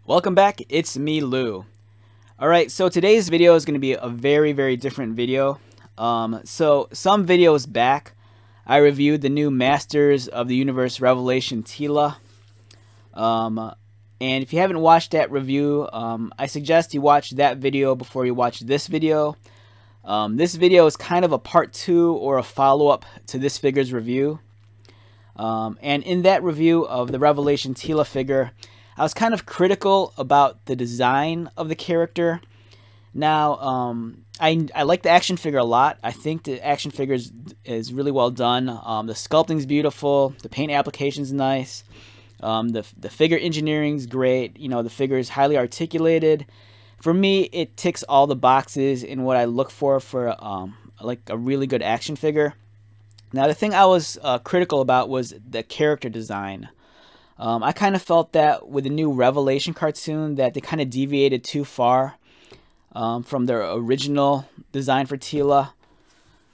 Welcome back, it's me, Lou. Alright, so today's video is going to be a very different video. So some videos back, I reviewed the new Masters of the Universe Revelation Teela. And if you haven't watched that review, I suggest you watch that video before you watch this video. This video is kind of a part 2 or a follow-up to this figure's review. And in that review of the Revelation Teela figure, I was kind of critical about the design of the character. Now, I like the action figure a lot. I think the action figure is really well done. The sculpting's beautiful. The paint application's nice. The figure engineering's great. You know, the figure is highly articulated. For me, it ticks all the boxes in what I look for like a really good action figure. Now, the thing I was critical about was the character design. I kind of felt that with the new Revelation cartoon that they kind of deviated too far from their original design for Teela.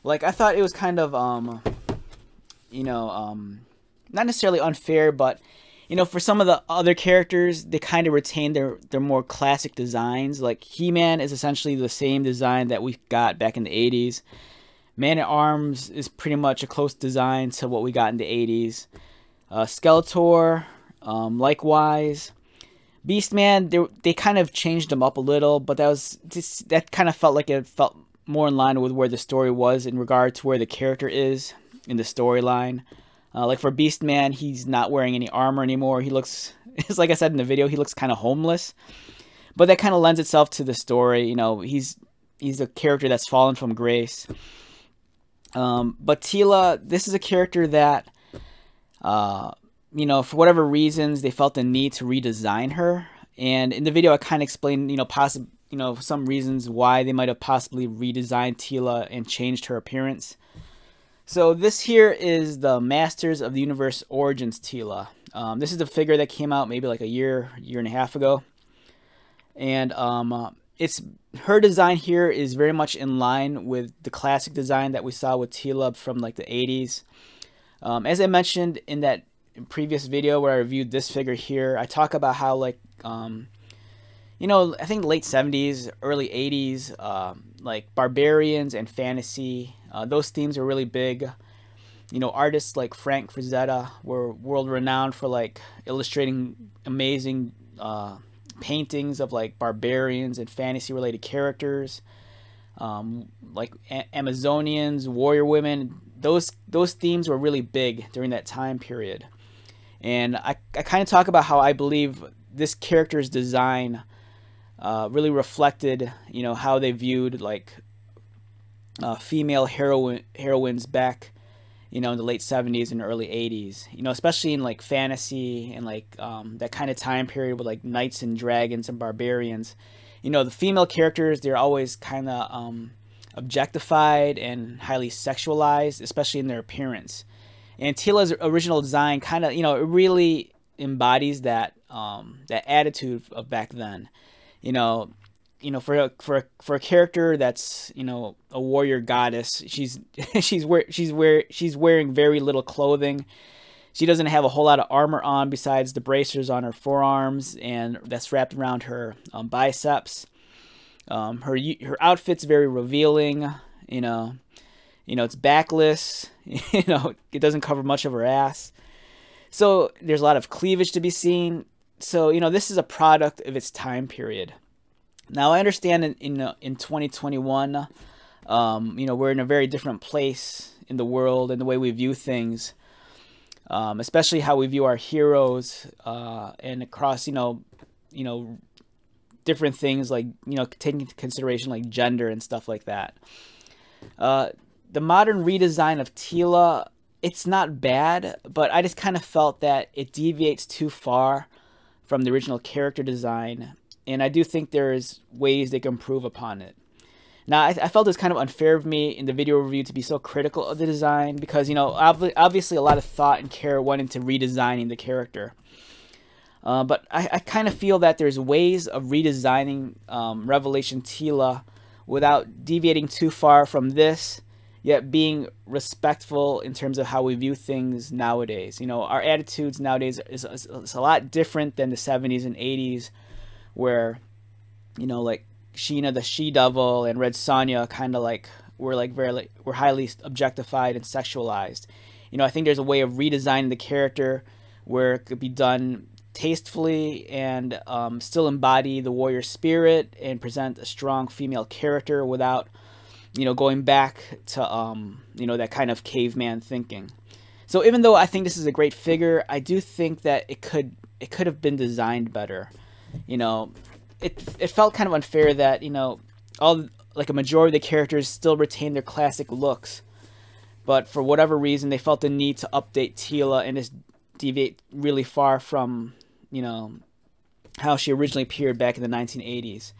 Like, I thought it was kind of, not necessarily unfair, but, you know, for some of the other characters, they kind of retained their more classic designs. Like, He-Man is essentially the same design that we got back in the 80s. Man-at-Arms is pretty much a close design to what we got in the 80s. Skeletor, likewise. Beastman, they kind of changed him up a little, but that kind of felt like it felt more in line with where the story was in regard to where the character is in the storyline. Like for Beastman, he's not wearing any armor anymore. He looks, it's like I said in the video, he looks kind of homeless. But that kind of lends itself to the story. You know, he's a character that's fallen from grace. But Teela, this is a character that, you know, for whatever reasons, they felt the need to redesign her. And in the video, I kind of explained, some reasons why they might have possibly redesigned Teela and changed her appearance. So this here is the Masters of the Universe Origins Teela. This is the figure that came out maybe like a year and a half ago. And her design here is very much in line with the classic design that we saw with Teela from like the 80s. As I mentioned in that previous video where I reviewed this figure here, I talk about how, like, I think late 70s, early 80s, like barbarians and fantasy, those themes are really big. You know, artists like Frank Frazetta were world renowned for like illustrating amazing paintings of like barbarians and fantasy related characters, like Amazonians, warrior women. Those themes were really big during that time period. And I kind of talk about how I believe this character's design really reflected, you know, how they viewed like female heroines back, you know, in the late 70s and early 80s. You know, especially in like fantasy and like that kind of time period with like knights and dragons and barbarians. You know, the female characters, they're always kind of objectified and highly sexualized, especially in their appearance. And Teela's original design kind of, you know, it really embodies that that attitude of back then. You know, for a character that's, you know, a warrior goddess, she's wearing very little clothing. She doesn't have a whole lot of armor on besides the bracers on her forearms and that's wrapped around her biceps. Her outfit's very revealing. You know, it's backless. You know, it doesn't cover much of her ass. So there's a lot of cleavage to be seen. So, you know, this is a product of its time period. Now, I understand in 2021, you know, we're in a very different place in the world and the way we view things, especially how we view our heroes, and across, you know, different things like, you know, taking into consideration like gender and stuff like that. The modern redesign of Teela, it's not bad, but I just kind of felt that it deviates too far from the original character design, and I do think there's ways they can improve upon it. Now, I felt it was kind of unfair of me in the video review to be so critical of the design because, you know, obviously a lot of thought and care went into redesigning the character. But I kind of feel that there's ways of redesigning Revelation Teela without deviating too far from this, yet being respectful in terms of how we view things nowadays. You know, our attitudes nowadays is a lot different than the 70s and 80s where, you know, like Sheena the she-devil and Red Sonja kind of like were like very like were highly objectified and sexualized. You know, I think there's a way of redesigning the character where it could be done tastefully and still embody the warrior spirit and present a strong female character without, you know, going back to you know, that kind of caveman thinking. So even though I think this is a great figure, I do think that it could have been designed better. You know, it felt kind of unfair that, you know, like a majority of the characters still retain their classic looks, but for whatever reason they felt the need to update Teela and just deviate really far from, you know, how she originally appeared back in the 1980s.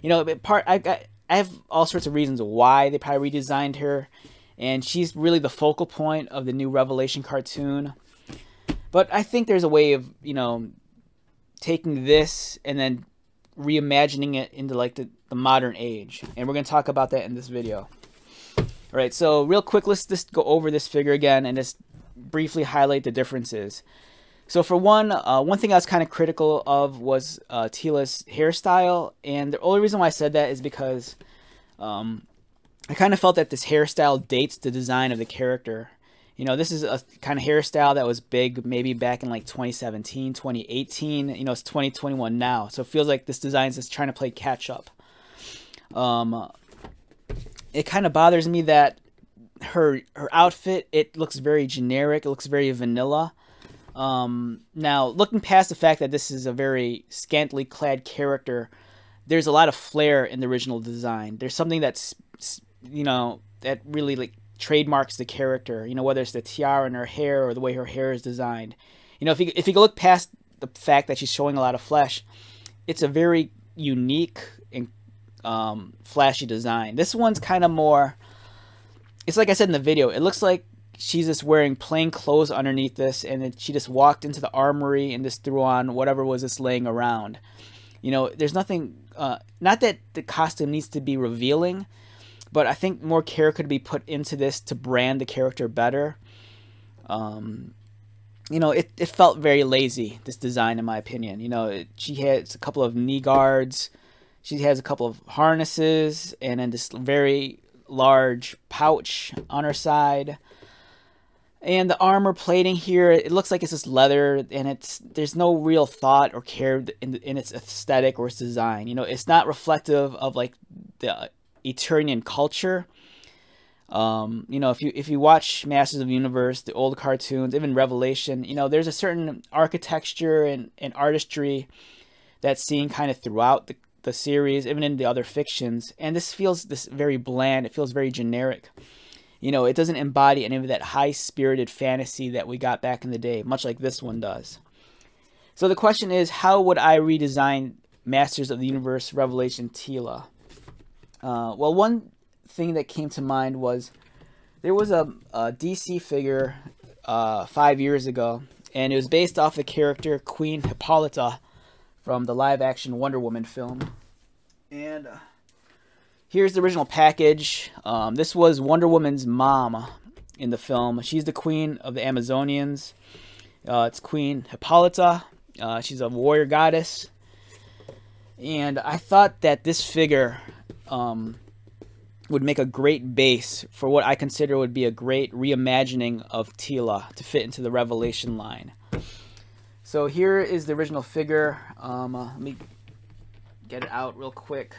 You know, I have all sorts of reasons why they probably redesigned her, and she's really the focal point of the new Revelation cartoon. But I think there's a way of, you know, taking this and then reimagining it into like the modern age, and we're going to talk about that in this video. All right, so real quick, let's just go over this figure again and just briefly highlight the differences. So for one thing I was kind of critical of was Teela's hairstyle, and the only reason why I said that is because I kind of felt that this hairstyle dates the design of the character. You know, this is a kind of hairstyle that was big maybe back in like 2017, 2018. You know, it's 2021 now, so it feels like this design is just trying to play catch up. It kind of bothers me that her outfit, it looks very generic. It looks very vanilla. Now, looking past the fact that this is a very scantily clad character, there's a lot of flair in the original design. There's something that's, you know, that really like trademarks the character. You know, whether it's the tiara in her hair or the way her hair is designed. You know, if you look past the fact that she's showing a lot of flesh, it's a very unique and flashy design. This one's kind of more, it's like I said in the video, it looks like she's just wearing plain clothes underneath this, and then she just walked into the armory and just threw on whatever was just laying around. You know, there's nothing, not that the costume needs to be revealing, but I think more care could be put into this to brand the character better. You know, it felt very lazy, this design, in my opinion. You know, she has a couple of knee guards, she has a couple of harnesses, and then this very large pouch on her side. And the armor plating here, it looks like it's just leather, and there's no real thought or care in its aesthetic or its design. You know, it's not reflective of like the Eternian culture. You know, if you watch Masters of the Universe, the old cartoons, even Revelation, you know, there's a certain architecture and artistry that's seen kind of throughout the series, even in the other fictions. And this feels very bland. It feels very generic. You know, it doesn't embody any of that high-spirited fantasy that we got back in the day, much like this one does. So the question is, how would I redesign Masters of the Universe Revelation Teela? Well, one thing that came to mind was there was a DC figure 5 years ago, and it was based off the character Queen Hippolyta from the live-action Wonder Woman film. And here's the original package. This was Wonder Woman's mom in the film. She's the queen of the Amazonians. It's Queen Hippolyta. She's a warrior goddess. And I thought that this figure would make a great base for what I consider would be a great reimagining of Teela to fit into the Revelation line. So here is the original figure. Let me get it out real quick.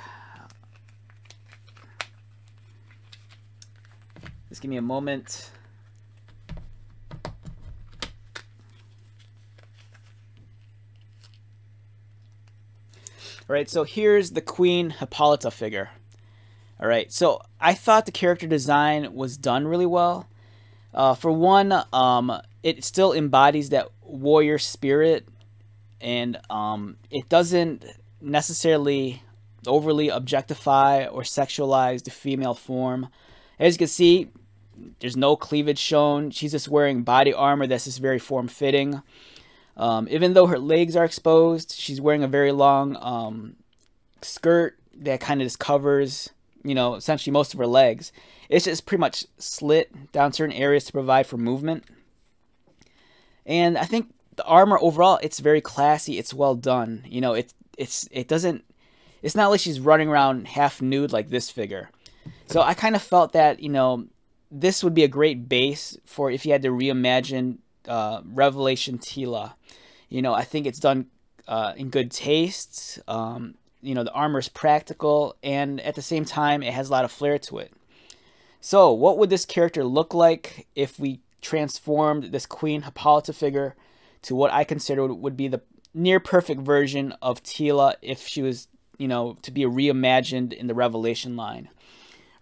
Just give me a moment. All right, so here's the Queen Hippolyta figure. All right, so I thought the character design was done really well. For one, it still embodies that warrior spirit, and it doesn't necessarily overly objectify or sexualize the female form. As you can see, there's no cleavage shown. She's just wearing body armor that's just very form-fitting. Even though her legs are exposed, she's wearing a very long skirt that kind of just covers, you know, essentially most of her legs. It's just pretty much slit down certain areas to provide for movement. And I think the armor overall, it's very classy. It's well done. You know, it doesn't. It's not like she's running around half nude like this figure. So I kind of felt that, you know, this would be a great base for if you had to reimagine Revelation Teela. You know, I think it's done in good taste. You know, the armor is practical, and at the same time, it has a lot of flair to it. So, what would this character look like if we transformed this Queen Hippolyta figure to what I consider would be the near perfect version of Teela if she was, you know, to be reimagined in the Revelation line?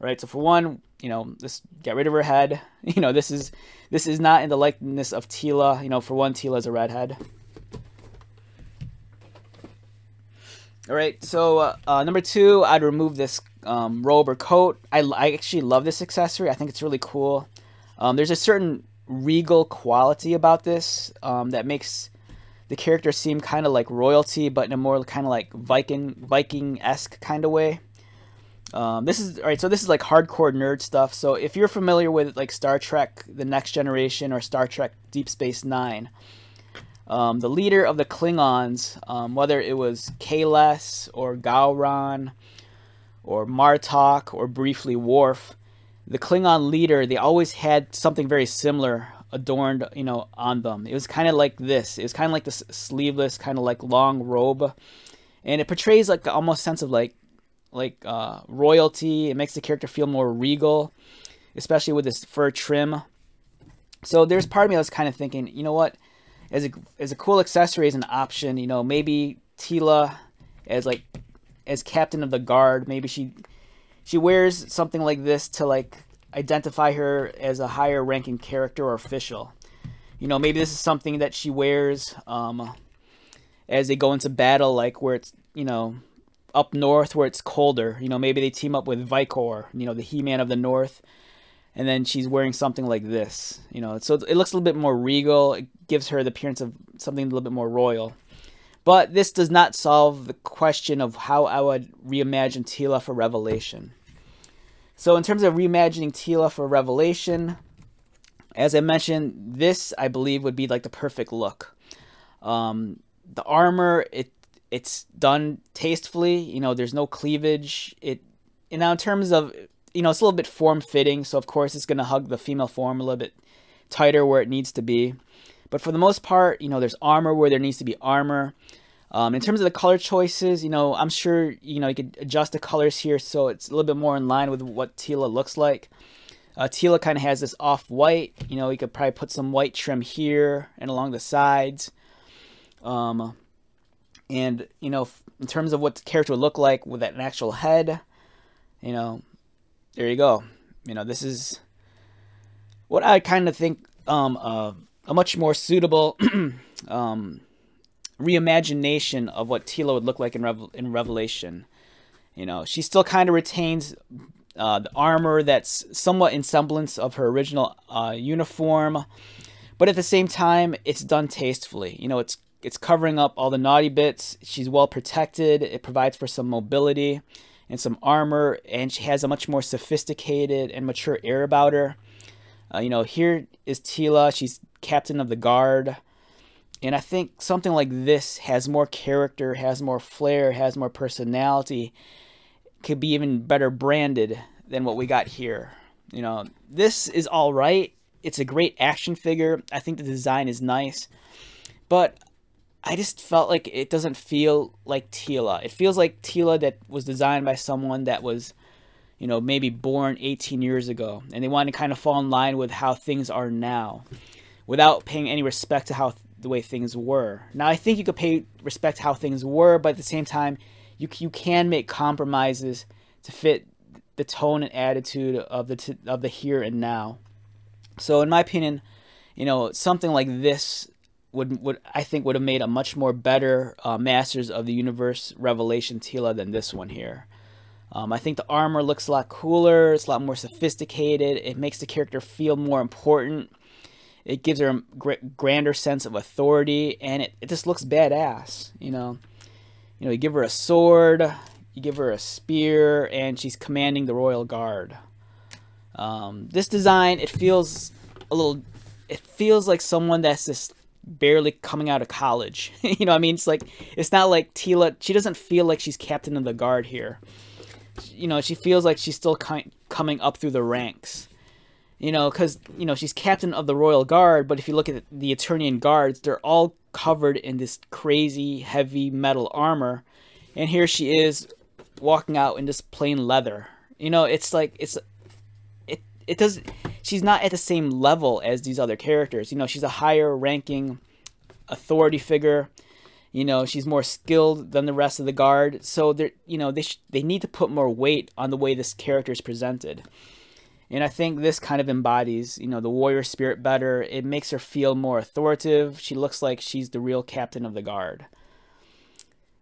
All right, so for one, you know, let's get rid of her head. You know, this is not in the likeness of Teela. You know, for one, Teela is a redhead. All right, so number two, I'd remove this robe or coat. I actually love this accessory. I think it's really cool. There's a certain regal quality about this that makes the character seem kind of like royalty, but in a more kind of like Viking-esque kind of way. This is all right. So this is like hardcore nerd stuff. So if you're familiar with like Star Trek: The Next Generation or Star Trek: Deep Space Nine, the leader of the Klingons, whether it was Kales or Gowron or Martok or briefly Worf, the Klingon leader, they always had something very similar adorned, you know, on them. It was kind of like this. It was kind of like this sleeveless, kind of like long robe, and it portrays like almost sense of like royalty. It makes the character feel more regal, especially with this fur trim. So there's part of me that was kind of thinking, you know what, as a cool accessory, as an option, you know, maybe Teela as captain of the guard, maybe she wears something like this to like identify her as a higher ranking character or official. You know, maybe this is something that she wears as they go into battle, like where it's, you know, up north where it's colder. You know, maybe they team up with Vicor, you know, the He-Man of the North, and then she's wearing something like this. You know, so it looks a little bit more regal. It gives her the appearance of something a little bit more royal. But this does not solve the question of how I would reimagine Teela for Revelation. So in terms of reimagining Teela for Revelation, as I mentioned, this I believe would be like the perfect look. The armor, it's done tastefully. You know, there's no cleavage. Now in terms of, you know, it's a little bit form-fitting, so of course it's going to hug the female form a little bit tighter where it needs to be. But for the most part, you know, there's armor where there needs to be armor. In terms of the color choices, you know, I'm sure, you know, you could adjust the colors here so it's a little bit more in line with what Teela looks like. Teela kind of has this off-white. You know, you could probably put some white trim here and along the sides. And, you know, in terms of what the character would look like with an actual head, you know, there you go. You know, this is what I kind of think a much more suitable reimagination of what Teela would look like in Revelation. You know, she still kind of retains the armor that's somewhat in semblance of her original uniform, but at the same time, it's done tastefully. You know, it's covering up all the naughty bits. She's well protected. It provides for some mobility and some armor, and she has a much more sophisticated and mature air about her. You know, here is Teela. She's captain of the guard. And I think something like this has more character, has more flair, has more personality, could be even better branded than what we got here. You know, this is all right. It's a great action figure. I think the design is nice. But I just felt like it doesn't feel like Teela. It feels like Teela that was designed by someone that was, you know, maybe born 18 years ago. And they want to kind of fall in line with how things are now, without paying any respect to how the way things were. Now, I think you could pay respect to how things were, but at the same time, you can make compromises to fit the tone and attitude of the here and now. So, in my opinion, you know, something like this would I think would have made a much more better Masters of the Universe Revelation Teela than this one here. I think the armor looks a lot cooler. It's a lot more sophisticated. It makes the character feel more important. It gives her a grander sense of authority, and it just looks badass. You know, you give her a sword, you give her a spear, and she's commanding the royal guard. This design, it feels like someone that's just barely coming out of college. You know what I mean? It's like, it's not like Teela, she doesn't feel like she's captain of the guard here. You know, she feels like she's still coming up through the ranks. You know, because, you know, she's captain of the Royal Guard, but if you look at the Eternian Guards, they're all covered in this crazy heavy metal armor. And here she is walking out in this plain leather. You know, it's like, it does, she's not at the same level as these other characters. You know, she's a higher ranking authority figure. You know, she's more skilled than the rest of the guard. So they're, you know, they need to put more weight on the way this character is presented. And I think this kind of embodies, you know, the warrior spirit better. It makes her feel more authoritative. She looks like she's the real captain of the guard.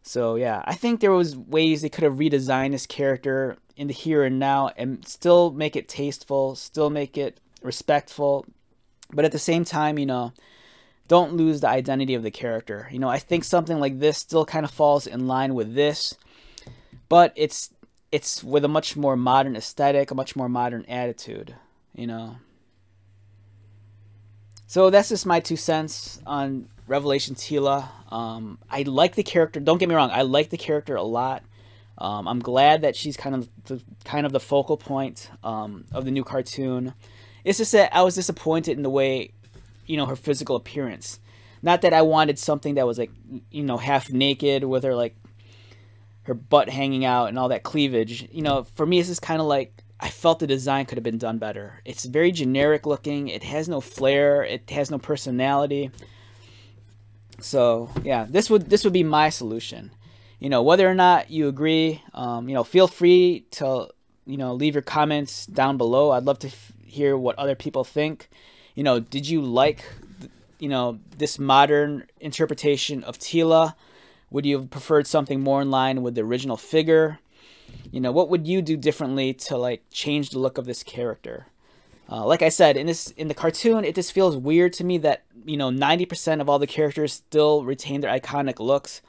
So yeah, I think there was ways they could have redesigned this character in the here and now and still make it tasteful, still make it respectful, but at the same time, you know, don't lose the identity of the character. You know, I think something like this still kind of falls in line with this, but it's with a much more modern aesthetic, a much more modern attitude, you know. So that's just my 2 cents on Revelation Teela. I like the character. Don't get me wrong. I like the character a lot. I'm glad that she's kind of the focal point of the new cartoon. It's just that I was disappointed in the way, you know, her physical appearance. Not that I wanted something that was like, you know, half naked with her like her butt hanging out and all that cleavage. You know, for me, it's just kind of like, I felt the design could have been done better. It's very generic looking. It has no flair. It has no personality. So yeah, this would be my solution. You know, whether or not you agree, you know, feel free to, you know, leave your comments down below. I'd love to hear what other people think. You know, did you like, you know, this modern interpretation of Teela? Would you have preferred something more in line with the original figure? You know, what would you do differently to like change the look of this character? Like I said, in the cartoon, it just feels weird to me that, you know, 90% of all the characters still retain their iconic looks,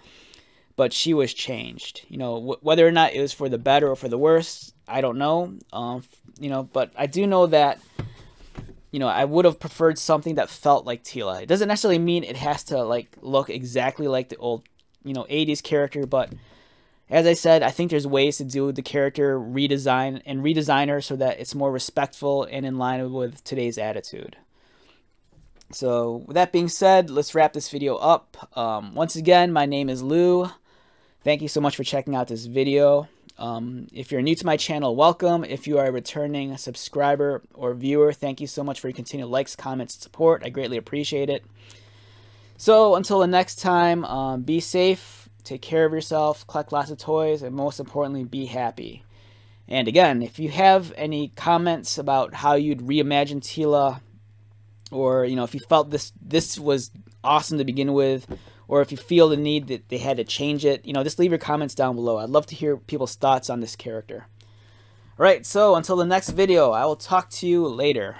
but she was changed. You know, whether or not it was for the better or for the worse, I don't know. You know, but I do know that, you know, I would have preferred something that felt like Teela. It doesn't necessarily mean it has to like look exactly like the old, you know, 80s character, but as I said, I think there's ways to do the character redesign her so that it's more respectful and in line with today's attitude. So with that being said, let's wrap this video up. Once again, my name is Lou. Thank you so much for checking out this video. If you're new to my channel, welcome. If you are a returning subscriber or viewer, thank you so much for your continued likes, comments, and support. I greatly appreciate it. So until the next time, be safe. Take care of yourself, collect lots of toys, and most importantly, be happy. And again, if you have any comments about how you'd reimagine Teela, or, you know, if you felt this was awesome to begin with, or if you feel the need that they had to change it, you know, just leave your comments down below. I'd love to hear people's thoughts on this character. All right, so until the next video, I will talk to you later.